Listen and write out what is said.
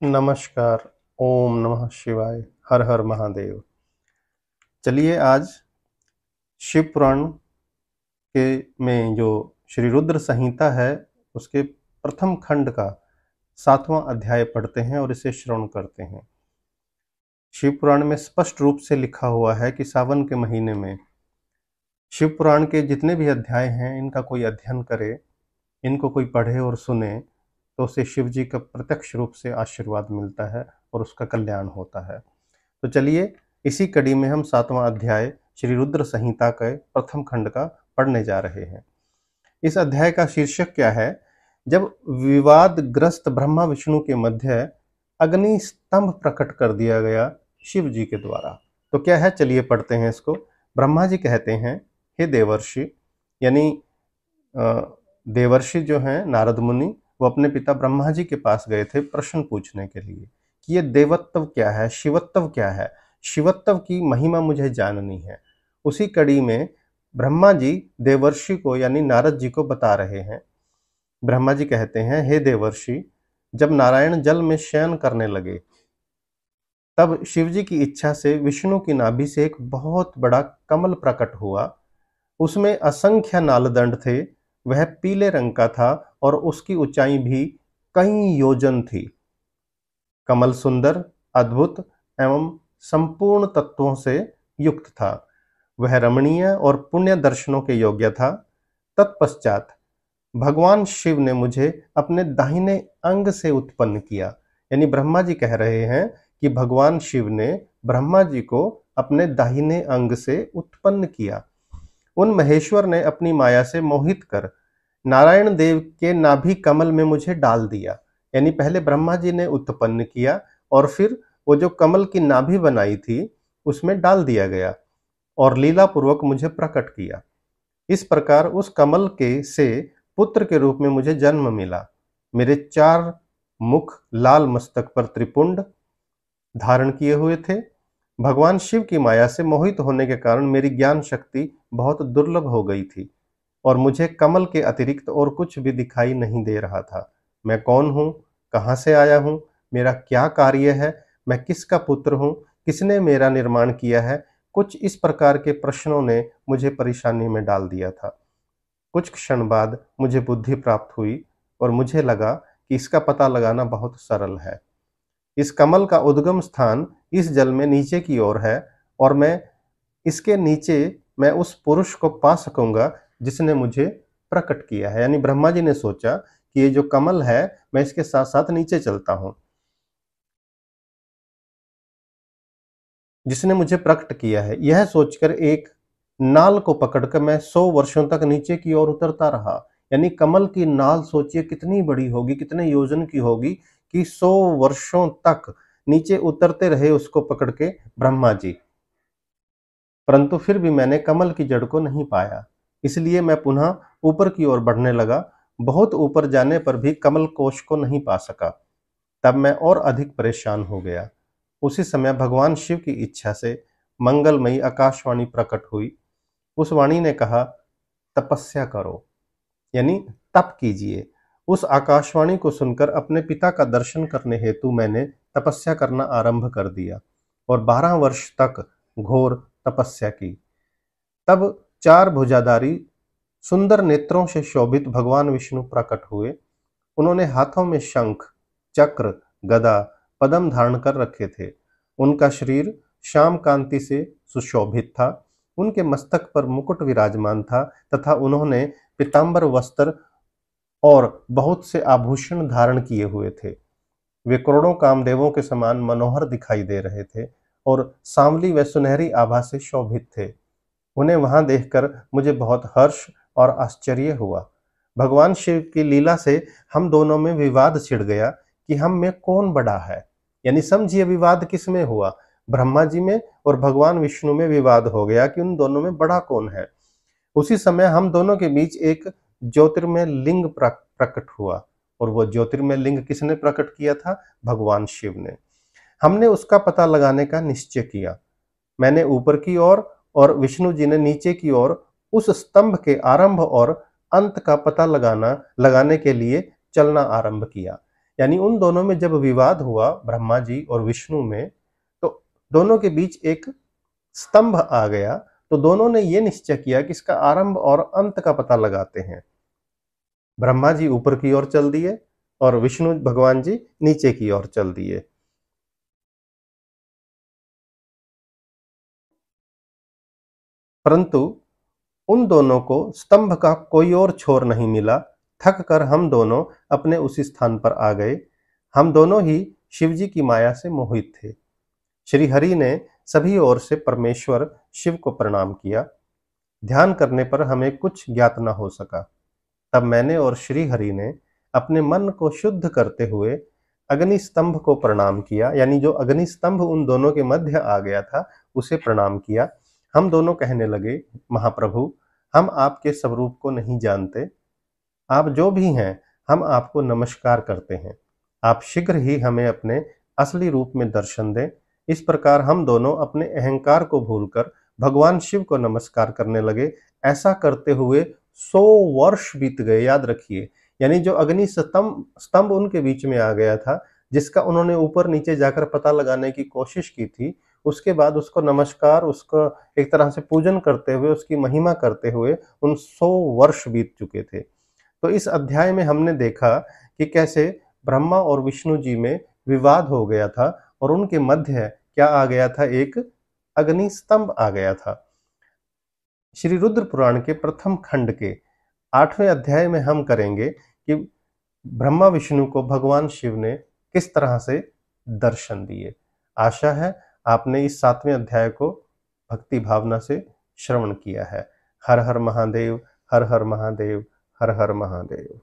नमस्कार। ओम नमः शिवाय। हर हर महादेव। चलिए आज शिव पुराण के में जो श्री रुद्र संहिता है उसके प्रथम खंड का 7वां अध्याय पढ़ते हैं और इसे श्रवण करते हैं। शिव पुराण में स्पष्ट रूप से लिखा हुआ है कि सावन के महीने में शिव पुराण के जितने भी अध्याय हैं इनका कोई अध्ययन करे, इनको कोई पढ़े और सुने तो उसे शिव जी का प्रत्यक्ष रूप से आशीर्वाद मिलता है और उसका कल्याण होता है। तो चलिए इसी कड़ी में हम 7वां अध्याय श्री रुद्र संहिता के प्रथम खंड का पढ़ने जा रहे हैं। इस अध्याय का शीर्षक क्या है? जब विवादग्रस्त ब्रह्मा विष्णु के मध्य अग्नि स्तंभ प्रकट कर दिया गया शिव जी के द्वारा। तो क्या है, चलिए पढ़ते हैं इसको। ब्रह्मा जी कहते हैं, हे देवर्षि, यानी देवर्षि जो हैं नारद मुनि, वो अपने पिता ब्रह्मा जी के पास गए थे प्रश्न पूछने के लिए कि ये देवत्व क्या है, शिवत्व क्या है, शिवत्व की महिमा मुझे जाननी है। उसी कड़ी में ब्रह्मा जी देवर्षि को यानी नारद जी को बता रहे हैं। ब्रह्मा जी कहते हैं, हे देवर्षि, जब नारायण जल में शयन करने लगे तब शिव जी की इच्छा से विष्णु की नाभि से एक बहुत बड़ा कमल प्रकट हुआ। उसमें असंख्य नालदंड थे। वह पीले रंग का था और उसकी ऊंचाई भी कई योजन थी। कमल सुंदर, अद्भुत एवं संपूर्ण तत्वों से युक्त था। वह रमणीय और पुण्य दर्शनों के योग्य था। तत्पश्चात भगवान शिव ने मुझे अपने दाहिने अंग से उत्पन्न किया। यानी ब्रह्मा जी कह रहे हैं कि भगवान शिव ने ब्रह्मा जी को अपने दाहिने अंग से उत्पन्न किया। उन महेश्वर ने अपनी माया से मोहित कर नारायण देव के नाभि कमल में मुझे डाल दिया। यानी पहले ब्रह्मा जी ने उत्पन्न किया और फिर वो जो कमल की नाभि बनाई थी उसमें डाल दिया गया और लीला पूर्वक मुझे प्रकट किया। इस प्रकार उस कमल के से पुत्र के रूप में मुझे जन्म मिला। मेरे 4 मुख लाल मस्तक पर त्रिपुंड धारण किए हुए थे। भगवान शिव की माया से मोहित होने के कारण मेरी ज्ञान शक्ति बहुत दुर्लभ हो गई थी और मुझे कमल के अतिरिक्त और कुछ भी दिखाई नहीं दे रहा था। मैं कौन हूँ, कहाँ से आया हूँ, मेरा क्या कार्य है, मैं किसका पुत्र हूँ, किसने मेरा निर्माण किया है, कुछ इस प्रकार के प्रश्नों ने मुझे परेशानी में डाल दिया था। कुछ क्षण बाद मुझे बुद्धि प्राप्त हुई और मुझे लगा कि इसका पता लगाना बहुत सरल है। इस कमल का उद्गम स्थान इस जल में नीचे की ओर है और मैं इसके नीचे मैं उस पुरुष को पा सकूंगा जिसने मुझे प्रकट किया है। यानी ब्रह्मा जी ने सोचा कि ये जो कमल है मैं इसके साथ साथ नीचे चलता हूं। जिसने मुझे प्रकट किया है, यह सोचकर एक नाल को पकड़कर मैं 100 वर्षों तक नीचे की ओर उतरता रहा। यानी कमल की नाल सोचिए कितनी बड़ी होगी, कितने योजन की होगी कि 100 वर्षों तक नीचे उतरते रहे उसको पकड़ के ब्रह्मा जी। परंतु फिर भी मैंने कमल की जड़ को नहीं पाया। इसलिए मैं पुनः ऊपर की ओर बढ़ने लगा। बहुत ऊपर जाने पर भी कमल कोश को नहीं पा सका। तब मैं और अधिक परेशान हो गया। उसी समय भगवान शिव की इच्छा से मंगलमयी आकाशवाणी प्रकट हुई। उस वाणी ने कहा, तपस्या करो, यानी तप कीजिए। उस आकाशवाणी को सुनकर अपने पिता का दर्शन करने हेतु मैंने तपस्या करना आरंभ कर दिया और 12 वर्ष तक घोर तपस्या की। तब 4 भुजाधारी सुंदर नेत्रों से शोभित भगवान विष्णु प्रकट हुए। उन्होंने हाथों में शंख, चक्र, गदा, पद्म धारण कर रखे थे। उनका शरीर श्याम कांति से सुशोभित था। उनके मस्तक पर मुकुट विराजमान था तथा उन्होंने पीतांबर वस्त्र और बहुत से आभूषण धारण किए हुए थे। वे करोड़ों कामदेवों के समान मनोहर दिखाई दे रहे थे और सांवली व सुनहरी आभा से शोभित थे। उन्हें वहां देखकर मुझे बहुत हर्ष और आश्चर्य हुआ। भगवान शिव की लीला से हम दोनों में विवाद छिड़ गया कि हम में कौन बड़ा है। यानी समझिए विवाद किस में हुआ, ब्रह्मा जी में और भगवान विष्णु में विवाद हो गया कि उन दोनों में बड़ा कौन है। उसी समय हम दोनों के बीच एक ज्योतिर्मय लिंग प्रकट हुआ और वो ज्योतिर्मय लिंग किसने प्रकट किया था? भगवान शिव ने। हमने उसका पता लगाने का निश्चय किया। मैंने ऊपर की ओर और विष्णु जी ने नीचे की ओर उस स्तंभ के आरंभ और अंत का पता लगाने के लिए चलना आरंभ किया। यानी उन दोनों में जब विवाद हुआ ब्रह्मा जी और विष्णु में, तो दोनों के बीच एक स्तंभ आ गया। तो दोनों ने ये निश्चय किया कि इसका आरंभ और अंत का पता लगाते हैं। ब्रह्मा जी ऊपर की ओर चल दिए और विष्णु भगवान जी नीचे की ओर चल दिए। परंतु उन दोनों को स्तंभ का कोई और छोर नहीं मिला। थक कर हम दोनों अपने उसी स्थान पर आ गए। हम दोनों ही शिव जी की माया से मोहित थे। श्री हरि ने सभी ओर से परमेश्वर शिव को प्रणाम किया। ध्यान करने पर हमें कुछ ज्ञात न हो सका। तब मैंने और श्री हरि ने अपने मन को शुद्ध करते हुए अग्नि स्तंभ को प्रणाम किया, यानी जो अग्नि स्तंभ उन दोनों के मध्य आ गया था उसे प्रणाम किया। हम दोनों कहने लगे, महाप्रभु, हम आपके स्वरूप को नहीं जानते। आप जो भी हैं, हम आपको नमस्कार करते हैं। आप शीघ्र ही हमें अपने असली रूप में दर्शन दें। इस प्रकार हम दोनों अपने अहंकार को भूलकर भगवान शिव को नमस्कार करने लगे। ऐसा करते हुए 100 वर्ष बीत गए। याद रखिए, यानी जो अग्नि स्तंभ उनके बीच में आ गया था, जिसका उन्होंने ऊपर नीचे जाकर पता लगाने की कोशिश की थी, उसके बाद उसको नमस्कार, उसको एक तरह से पूजन करते हुए, उसकी महिमा करते हुए उन 100 वर्ष बीत चुके थे। तो इस अध्याय में हमने देखा कि कैसे ब्रह्मा और विष्णु जी में विवाद हो गया था और उनके मध्य क्या आ गया था, एक अग्नि स्तंभ आ गया था। श्री रुद्र पुराण के प्रथम खंड के 8वें अध्याय में हम करेंगे कि ब्रह्मा विष्णु को भगवान शिव ने किस तरह से दर्शन दिए। आशा है आपने इस 7वें अध्याय को भक्ति भावना से श्रवण किया है। हर हर महादेव, हर हर महादेव, हर हर महादेव।